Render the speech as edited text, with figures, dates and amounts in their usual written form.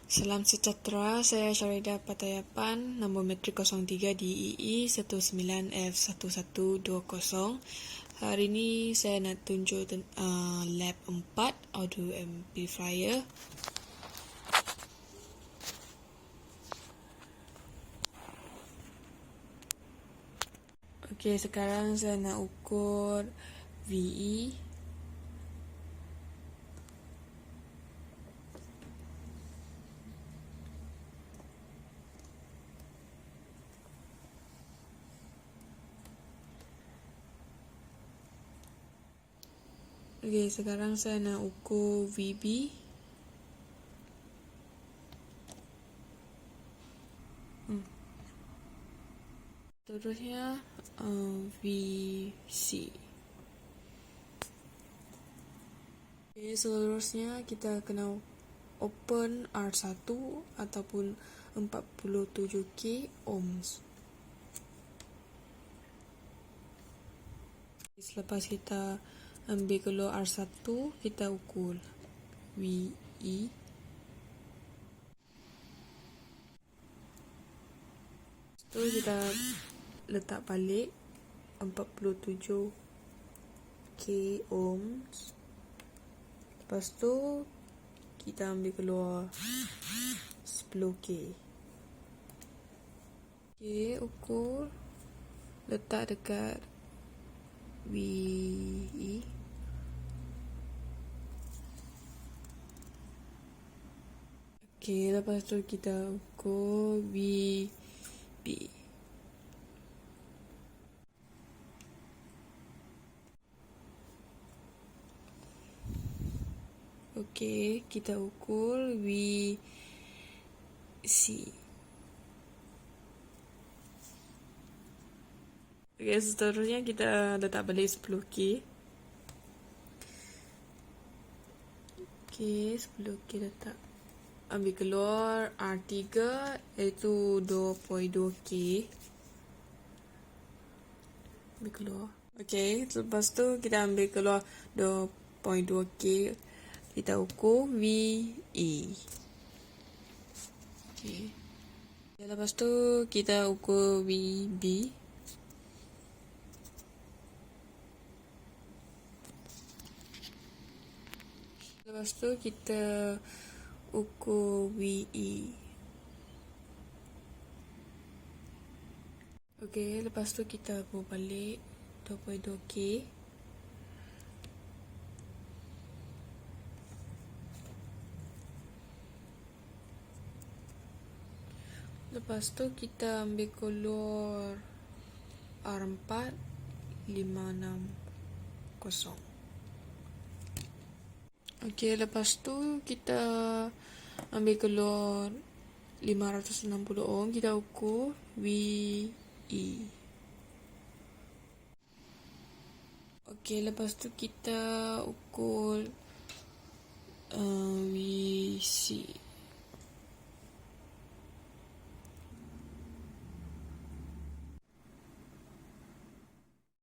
Salam sejahtera, saya Syaridah Patayapan, nombor metrik 03 DEE 19F1120. Hari ini saya nak tunjuk lab 4 audio amplifier. Okey, sekarang saya nak ukur VE. Okey, sekarang saya nak ukur VB. Seterusnya VC. Okey, seterusnya kita kena open R1 ataupun 47K ohms. Selepas kita ambil keluar R1, kita ukur VE. So kita letak balik 47K ohms. Lepas tu kita ambil keluar 10K. Okey, ukur, letak dekat VE. Okey, lepas tu kita ukur VB. Okey, kita ukur VC. Okey, seterusnya kita letak balik 10K. Okey, 10K letak. Ambil keluar R3 iaitu 2.2K. Ambil keluar. Okey, lepas tu kita ambil keluar 2.2K. Kita ukur VE. Okey. Lepas tu kita ukur VB. Lepas tu kita ukur VE. Okey, lepas tu kita bawa balik 2.2K. Lepas tu kita ambil keluar R4 560. Okey, lepas tu kita ambil keluar 560 ohm. Kita ukur VE. Okey, lepas tu kita ukur VC.